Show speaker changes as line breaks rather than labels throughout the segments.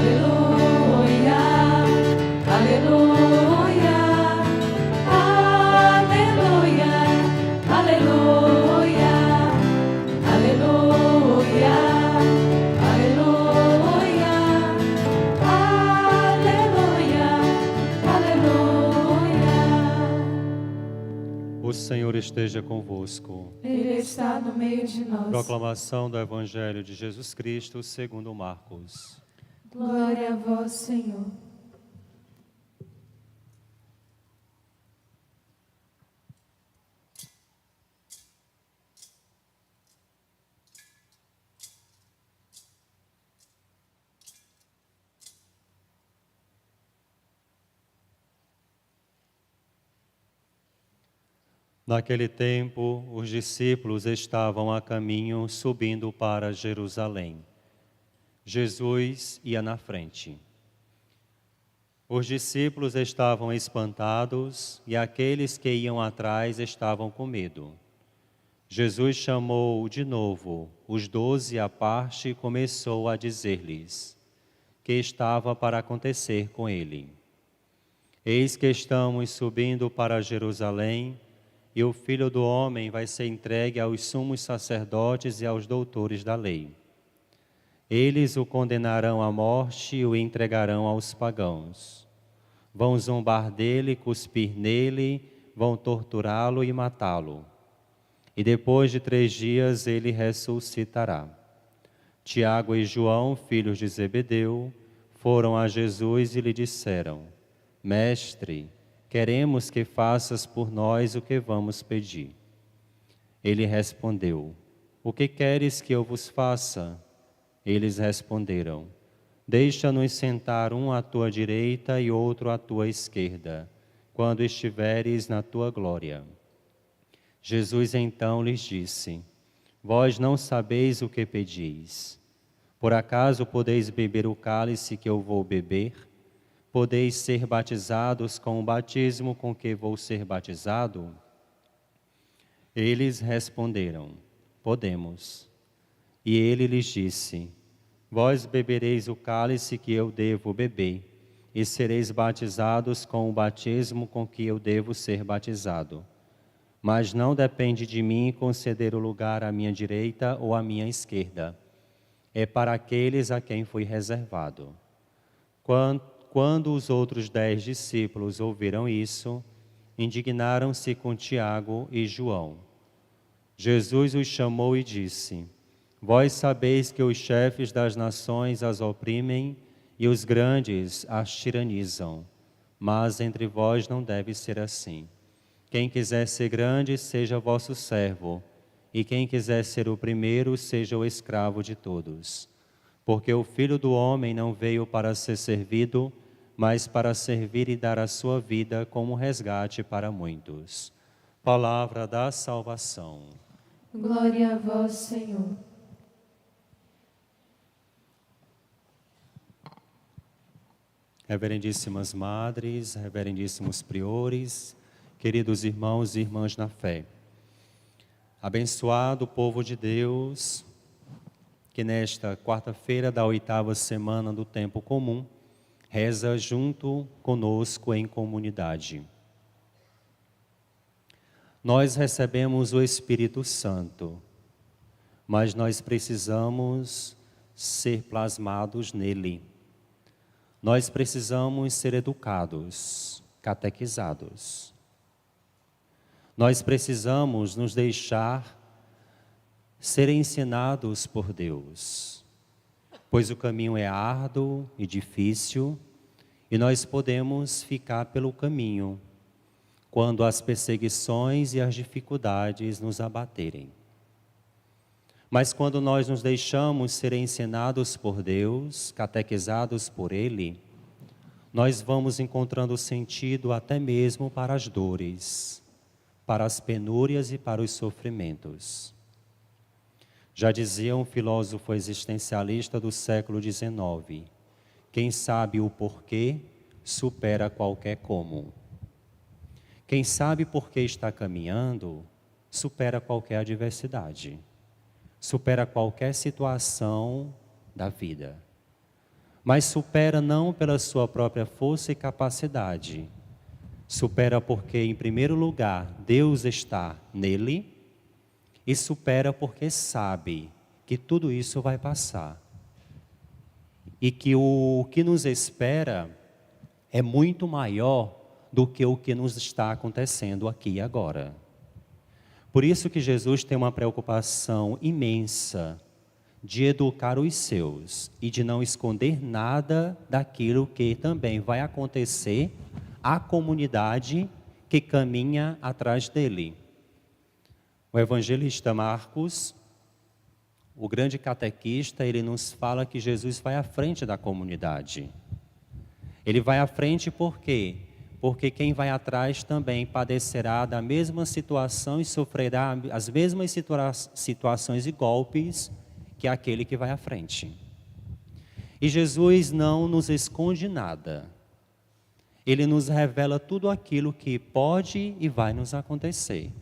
aleluia, aleluia, aleluia, aleluia, aleluia, aleluia, aleluia, aleluia.
O Senhor esteja convosco.
Ele está no meio de nós.
Proclamação do Evangelho de Jesus Cristo segundo Marcos.
Glória a vós, Senhor.
Naquele tempo, os discípulos estavam a caminho subindo para Jerusalém. Jesus ia na frente. Os discípulos estavam espantados e aqueles que iam atrás estavam com medo. Jesus chamou de novo os 12 à parte e começou a dizer-lhes que estava para acontecer com ele. Eis que estamos subindo para Jerusalém, e o Filho do Homem vai ser entregue aos sumos sacerdotes e aos doutores da lei. Eles o condenarão à morte e o entregarão aos pagãos. Vão zombar dele, cuspir nele, vão torturá-lo e matá-lo. E depois de 3 dias ele ressuscitará. Tiago e João, filhos de Zebedeu, foram a Jesus e lhe disseram: Mestre, queremos que faças por nós o que vamos pedir. Ele respondeu: O que queres que eu vos faça? Eles responderam: Deixa-nos sentar um à tua direita e outro à tua esquerda, quando estiveres na tua glória. Jesus então lhes disse: Vós não sabeis o que pedis. Por acaso podeis beber o cálice que eu vou beber? Podeis ser batizados com o batismo com que vou ser batizado? Eles responderam: Podemos. E ele lhes disse: Vós bebereis o cálice que eu devo beber, e sereis batizados com o batismo com que eu devo ser batizado. Mas não depende de mim conceder o lugar à minha direita ou à minha esquerda. É para aqueles a quem foi reservado. Quando os outros 10 discípulos ouviram isso, indignaram-se com Tiago e João. Jesus os chamou e disse: Vós sabeis que os chefes das nações as oprimem e os grandes as tiranizam, mas entre vós não deve ser assim. Quem quiser ser grande, seja vosso servo, e quem quiser ser o primeiro, seja o escravo de todos. Porque o Filho do Homem não veio para ser servido, mas para servir e dar a sua vida como resgate para muitos. Palavra da salvação.
Glória a vós, Senhor.
Reverendíssimas madres, reverendíssimos priores, queridos irmãos e irmãs na fé. Abençoado povo de Deus, que nesta quarta-feira da 8ª semana do tempo comum, reza junto conosco em comunidade. Nós recebemos o Espírito Santo, mas nós precisamos ser plasmados nele. Nós precisamos ser educados, catequizados. Nós precisamos nos deixar ser ensinados por Deus, pois o caminho é árduo e difícil, e nós podemos ficar pelo caminho quando as perseguições e as dificuldades nos abaterem. Mas quando nós nos deixamos ser ensinados por Deus, catequizados por Ele, nós vamos encontrando sentido até mesmo para as dores, para as penúrias e para os sofrimentos. Já dizia um filósofo existencialista do século XIX, quem sabe o porquê, supera qualquer como. Quem sabe por que está caminhando, supera qualquer adversidade, supera qualquer situação da vida. mas supera não pela sua própria força e capacidade. Supera porque, em primeiro lugar, Deus está nele, e supera porque sabe que tudo isso vai passar. E que o que nos espera é muito maior do que o que nos está acontecendo aqui e agora. Por isso que Jesus tem uma preocupação imensa de educar os seus e de não esconder nada daquilo que também vai acontecer à comunidade que caminha atrás dele. O evangelista Marcos, o grande catequista, ele nos fala que Jesus vai à frente da comunidade. Ele vai à frente por quê? Porque quem vai atrás também padecerá da mesma situação e sofrerá as mesmas situações e golpes que aquele que vai à frente. E Jesus não nos esconde nada. Ele nos revela tudo aquilo que pode e vai nos acontecer,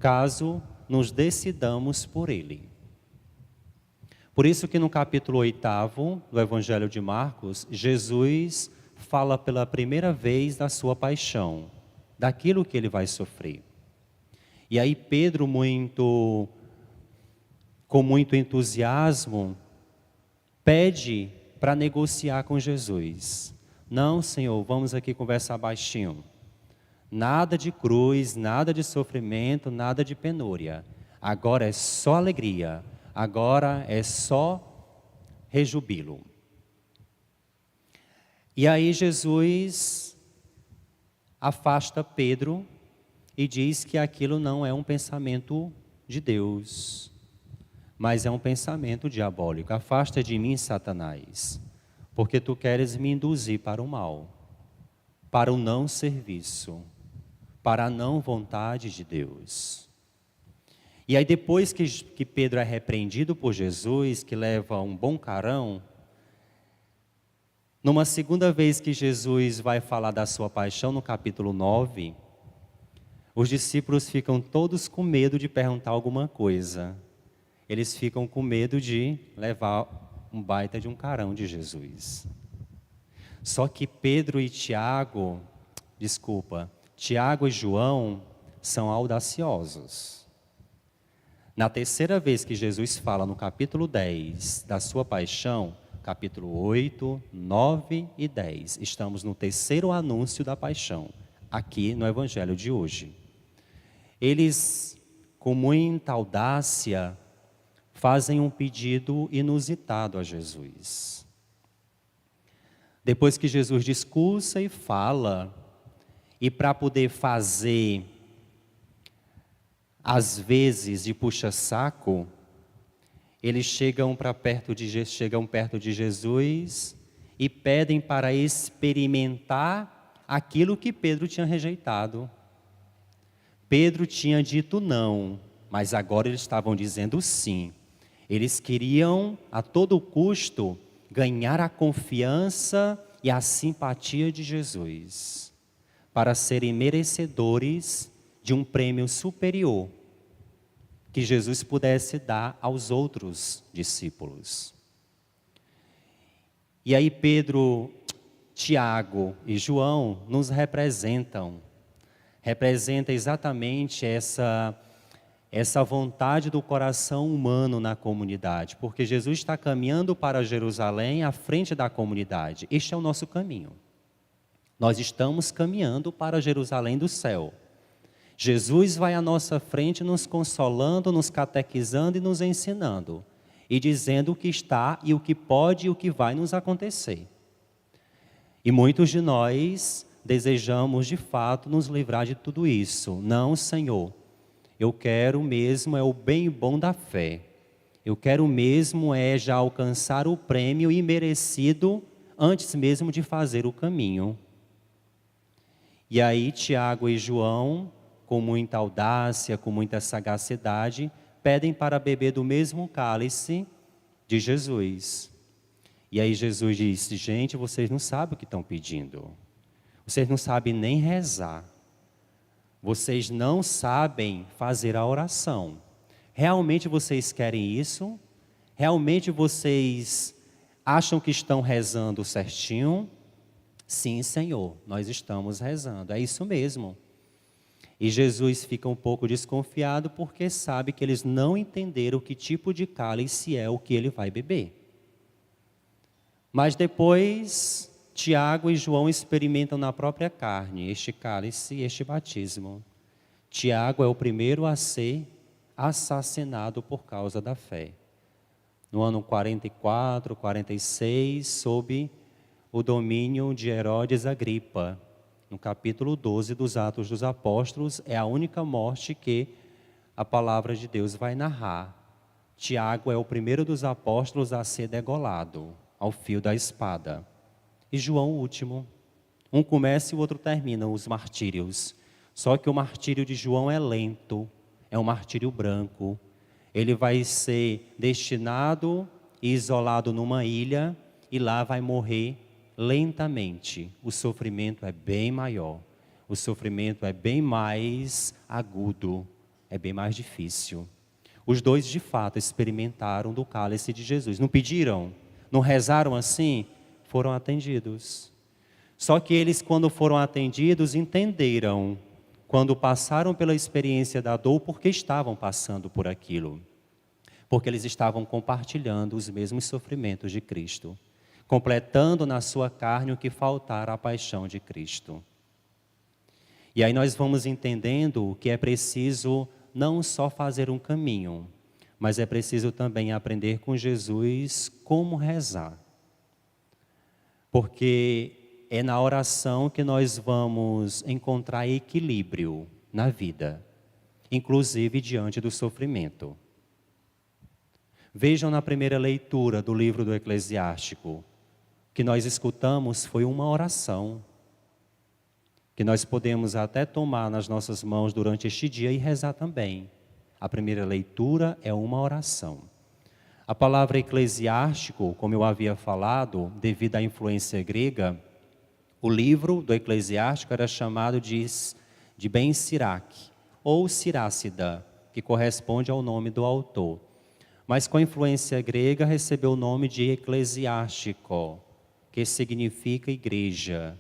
caso nos decidamos por Ele. Por isso que no capítulo 8 do Evangelho de Marcos, Jesus fala pela primeira vez da sua paixão, daquilo que Ele vai sofrer. E aí Pedro, com muito entusiasmo, pede para negociar com Jesus. Não, Senhor, vamos aqui conversar baixinho. Nada de cruz, nada de sofrimento, nada de penúria. Agora é só alegria, agora é só rejubilo. E aí Jesus afasta Pedro e diz que aquilo não é um pensamento de Deus, mas é um pensamento diabólico. Afasta de mim, Satanás, porque tu queres me induzir para o mal, para o não serviço, para a não vontade de Deus. E aí depois que Pedro é repreendido por Jesus, que leva um bom carão, numa segunda vez que Jesus vai falar da sua paixão, no capítulo 9, os discípulos ficam todos com medo de perguntar alguma coisa. Eles ficam com medo de levar um baita de um carão de Jesus. Só que Tiago e João são audaciosos. Na terceira vez que Jesus fala no capítulo 10 da sua paixão, capítulo 8, 9 e 10, estamos no terceiro anúncio da paixão, aqui no Evangelho de hoje. Eles, com muita audácia, fazem um pedido inusitado a Jesus. Depois que Jesus discursa e fala, e para poder fazer, às vezes, de puxa-saco, eles chegam perto de Jesus e pedem para experimentar aquilo que Pedro tinha rejeitado. Pedro tinha dito não, mas agora eles estavam dizendo sim. Eles queriam, a todo custo, ganhar a confiança e a simpatia de Jesus, para serem merecedores de um prêmio superior que Jesus pudesse dar aos outros discípulos. E aí Pedro, Tiago e João nos representa exatamente essa vontade do coração humano na comunidade, porque Jesus está caminhando para Jerusalém à frente da comunidade. Este é o nosso caminho. Nós estamos caminhando para Jerusalém do céu. Jesus vai à nossa frente nos consolando, nos catequizando e nos ensinando, e dizendo o que está e o que pode e o que vai nos acontecer. E muitos de nós desejamos de fato nos livrar de tudo isso. Não, Senhor. Eu quero mesmo o bem e bom da fé. Eu quero mesmo já alcançar o prêmio imerecido antes mesmo de fazer o caminho. E aí Tiago e João, com muita audácia, com muita sagacidade, pedem para beber do mesmo cálice de Jesus. E aí Jesus diz: gente, vocês não sabem o que estão pedindo. Vocês não sabem nem rezar. Vocês não sabem fazer a oração. Realmente vocês querem isso? Realmente vocês Acham que estão rezando certinho? Sim, Senhor, nós estamos rezando. É isso mesmo. E Jesus fica um pouco desconfiado porque sabe que eles não entenderam que tipo de cálice é o que ele vai beber. Mas depois, Tiago e João experimentam na própria carne este cálice e este batismo. Tiago é o primeiro a ser assassinado por causa da fé. No ano 44, 46, sob o domínio de Herodes Agripa. No capítulo 12 dos Atos dos Apóstolos, é a única morte que a palavra de Deus vai narrar. Tiago é o primeiro dos apóstolos a ser degolado ao fio da espada. E João o último. Um começa e o outro termina, os martírios. Só que o martírio de João é lento, é um martírio branco. Ele vai ser destinado e isolado numa ilha e lá vai morrer lentamente. O sofrimento é bem maior, o sofrimento é bem mais agudo, é bem mais difícil. Os dois de fato experimentaram do cálice de Jesus. Não pediram? Não rezaram assim? Foram atendidos. Só que eles, quando foram atendidos, entenderam, quando passaram pela experiência da dor, porque estavam passando por aquilo. Porque eles estavam compartilhando os mesmos sofrimentos de Cristo, completando na sua carne o que faltara à paixão de Cristo. E aí nós vamos entendendo que é preciso não só fazer um caminho, mas é preciso também aprender com Jesus como rezar. Porque é na oração que nós vamos encontrar equilíbrio na vida, inclusive diante do sofrimento. Vejam na primeira leitura do livro do Eclesiástico, que nós escutamos foi uma oração, que nós podemos até tomar nas nossas mãos durante este dia e rezar também. A primeira leitura é uma oração. A palavra eclesiástico, como eu havia falado, devido à influência grega, o livro do Eclesiástico era chamado de Ben Sirac, ou Sirácida, que corresponde ao nome do autor. Mas com a influência grega recebeu o nome de eclesiástico, que significa igreja,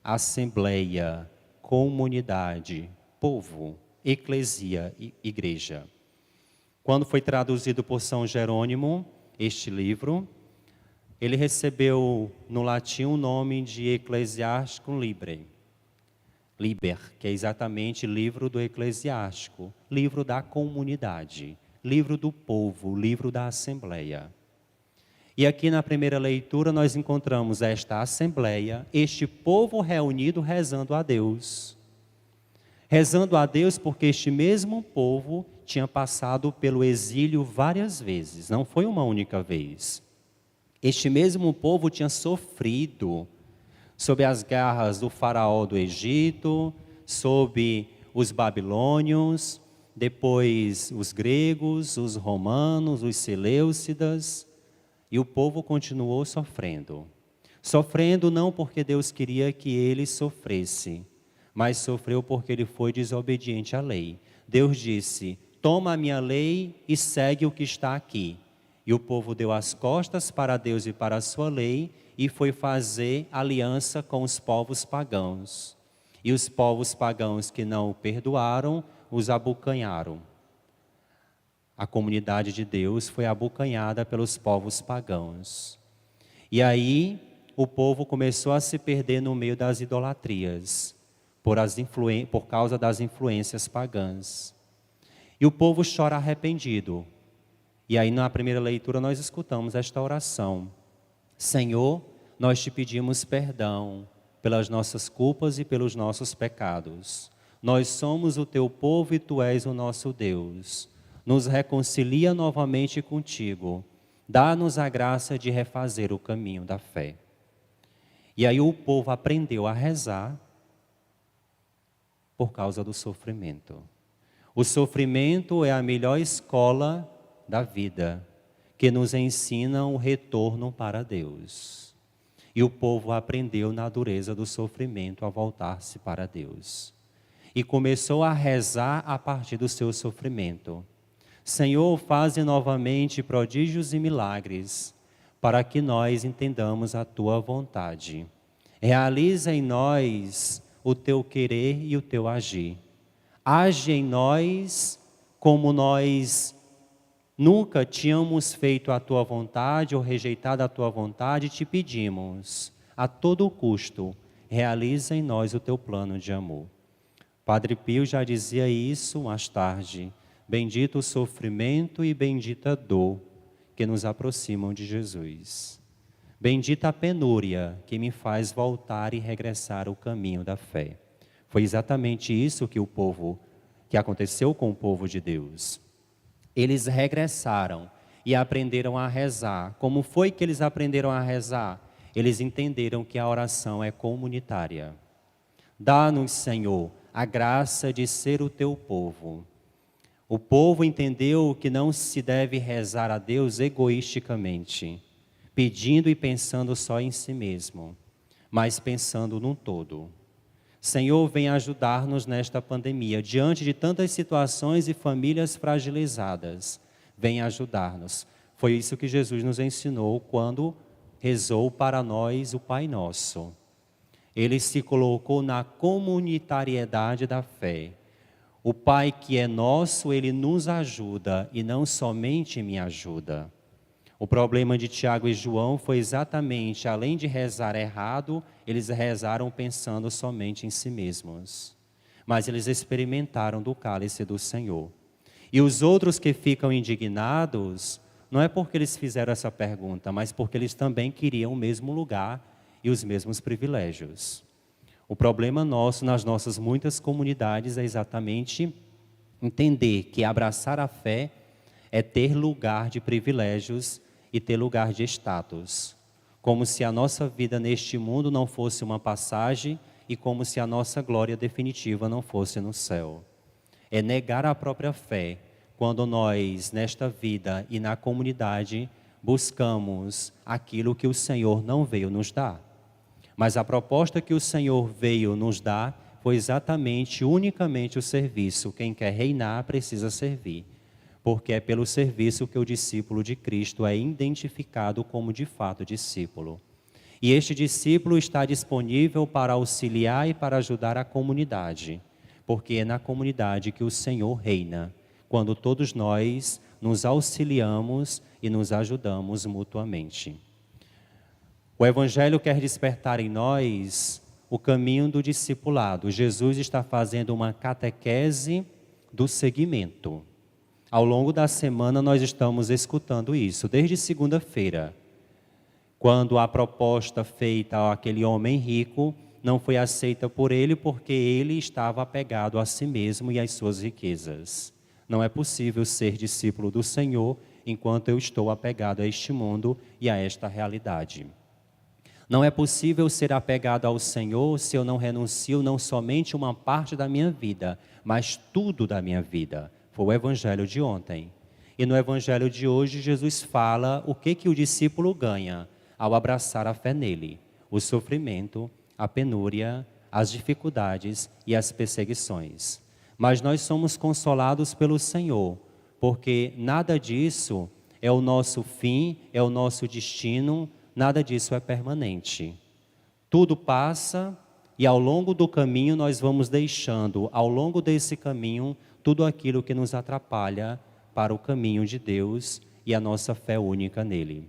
assembleia, comunidade, povo, eclesia, igreja. Quando foi traduzido por São Jerônimo, este livro, ele recebeu no latim o nome de Ecclesiasticum Liber, que é exatamente livro do eclesiástico, livro da comunidade, livro do povo, livro da assembleia. E aqui na primeira leitura nós encontramos esta assembleia, este povo reunido rezando a Deus. Rezando a Deus porque este mesmo povo tinha passado pelo exílio várias vezes, não foi uma única vez. Este mesmo povo tinha sofrido sob as garras do faraó do Egito, sob os babilônios, depois os gregos, os romanos, os seleucidas, e o povo continuou sofrendo. Sofrendo não porque Deus queria que ele sofresse, mas sofreu porque ele foi desobediente à lei. Deus disse: toma a minha lei e segue o que está aqui. E o povo deu as costas para Deus e para a sua lei e foi fazer aliança com os povos pagãos. E os povos pagãos que não o perdoaram, os abocanharam. A comunidade de Deus foi abocanhada pelos povos pagãos. E aí o povo começou a se perder no meio das idolatrias, por causa das influências pagãs. E o povo chora arrependido. E aí na primeira leitura nós escutamos esta oração: Senhor, nós te pedimos perdão pelas nossas culpas e pelos nossos pecados. Nós somos o teu povo e tu és o nosso Deus. Nos reconcilia novamente contigo. Dá-nos a graça de refazer o caminho da fé. E aí o povo aprendeu a rezar por causa do sofrimento. O sofrimento é a melhor escola da vida, que nos ensina o retorno para Deus. E o povo aprendeu na dureza do sofrimento a voltar-se para Deus. E começou a rezar a partir do seu sofrimento. Senhor, faze novamente prodígios e milagres, para que nós entendamos a tua vontade. Realiza em nós o teu querer e o teu agir. Age em nós como nós nunca tínhamos feito a tua vontade ou rejeitado a tua vontade, te pedimos, a todo custo, realiza em nós o teu plano de amor. Padre Pio já dizia isso mais tarde: bendito o sofrimento e bendita a dor que nos aproximam de Jesus. Bendita a penúria que me faz voltar e regressar ao caminho da fé. Foi exatamente isso que aconteceu com o povo de Deus. Eles regressaram e aprenderam a rezar. Como foi que eles aprenderam a rezar? Eles entenderam que a oração é comunitária. Dá-nos, Senhor, a graça de ser o teu povo. O povo entendeu que não se deve rezar a Deus egoisticamente, pedindo e pensando só em si mesmo, mas pensando num todo. Senhor, vem ajudar-nos nesta pandemia, diante de tantas situações e famílias fragilizadas. Vem ajudar-nos. Foi isso que Jesus nos ensinou quando rezou para nós o Pai Nosso. Ele se colocou na comunitariedade da fé. O Pai que é nosso, Ele nos ajuda e não somente me ajuda. O problema de Tiago e João foi exatamente, além de rezar errado, eles rezaram pensando somente em si mesmos. Mas eles experimentaram do cálice do Senhor. E os outros que ficam indignados, não é porque eles fizeram essa pergunta, mas porque eles também queriam o mesmo lugar e os mesmos privilégios. O problema nosso nas nossas muitas comunidades é exatamente entender que abraçar a fé é ter lugar de privilégios e ter lugar de status, como se a nossa vida neste mundo não fosse uma passagem e como se a nossa glória definitiva não fosse no céu. É negar a própria fé quando nós, nesta vida e na comunidade, buscamos aquilo que o Senhor não veio nos dar. Mas a proposta que o Senhor veio nos dar foi exatamente, unicamente o serviço. Quem quer reinar precisa servir. Porque é pelo serviço que o discípulo de Cristo é identificado como de fato discípulo. E este discípulo está disponível para auxiliar e para ajudar a comunidade, porque é na comunidade que o Senhor reina, quando todos nós nos auxiliamos e nos ajudamos mutuamente. O Evangelho quer despertar em nós o caminho do discipulado. Jesus está fazendo uma catequese do seguimento. Ao longo da semana nós estamos escutando isso, desde segunda-feira, quando a proposta feita àquele homem rico não foi aceita por ele porque ele estava apegado a si mesmo e às suas riquezas. Não é possível ser discípulo do Senhor enquanto eu estou apegado a este mundo e a esta realidade. Não é possível ser apegado ao Senhor se eu não renuncio não somente uma parte da minha vida, mas tudo da minha vida. Foi o Evangelho de ontem. E no Evangelho de hoje, Jesus fala o que o discípulo ganha ao abraçar a fé nele: o sofrimento, a penúria, as dificuldades e as perseguições. Mas nós somos consolados pelo Senhor, porque nada disso é o nosso fim, é o nosso destino, nada disso é permanente. Tudo passa e ao longo do caminho nós vamos deixando, ao longo desse caminho, tudo aquilo que nos atrapalha para o caminho de Deus e a nossa fé única nele.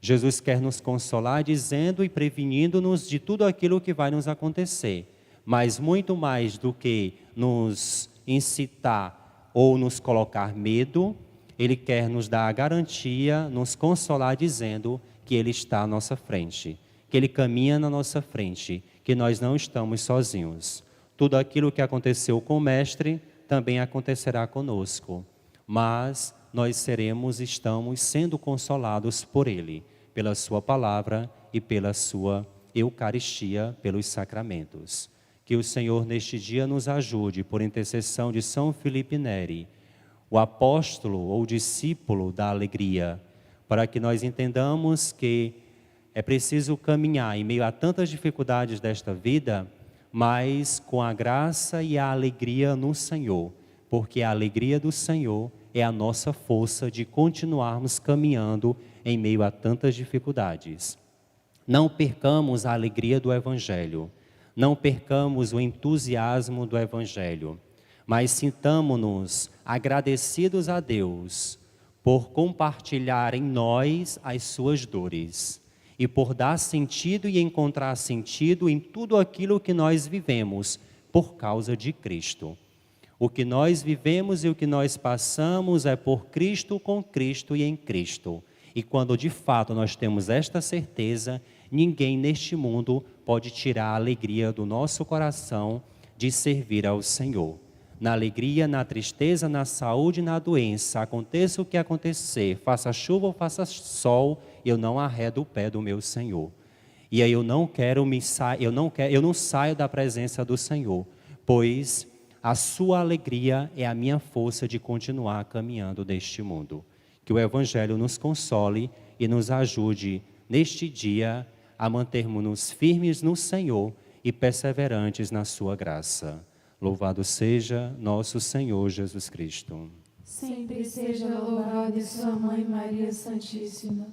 Jesus quer nos consolar dizendo e prevenindo-nos de tudo aquilo que vai nos acontecer, mas muito mais do que nos incitar ou nos colocar medo, Ele quer nos dar a garantia, nos consolar dizendo que Ele está à nossa frente, que Ele caminha na nossa frente, que nós não estamos sozinhos. Tudo aquilo que aconteceu com o Mestre também acontecerá conosco, mas nós estamos sendo consolados por Ele, pela sua palavra e pela sua Eucaristia, pelos sacramentos. Que o Senhor neste dia nos ajude, por intercessão de São Felipe Neri, o apóstolo ou discípulo da alegria, para que nós entendamos que é preciso caminhar em meio a tantas dificuldades desta vida, mas com a graça e a alegria no Senhor, porque a alegria do Senhor é a nossa força de continuarmos caminhando em meio a tantas dificuldades. Não percamos a alegria do Evangelho, não percamos o entusiasmo do Evangelho, mas sintamo-nos agradecidos a Deus por compartilhar em nós as suas dores e por dar sentido e encontrar sentido em tudo aquilo que nós vivemos por causa de Cristo. O que nós vivemos e o que nós passamos é por Cristo, com Cristo e em Cristo. E quando de fato nós temos esta certeza, ninguém neste mundo pode tirar a alegria do nosso coração de servir ao Senhor. Na alegria, na tristeza, na saúde, na doença, aconteça o que acontecer, faça chuva ou faça sol, eu não arredo o pé do meu Senhor. E aí eu não saio da presença do Senhor, pois a sua alegria é a minha força de continuar caminhando neste mundo. Que o Evangelho nos console e nos ajude neste dia a mantermos-nos firmes no Senhor e perseverantes na sua graça. Louvado seja nosso Senhor Jesus Cristo.
Sempre seja louvada sua Mãe Maria Santíssima.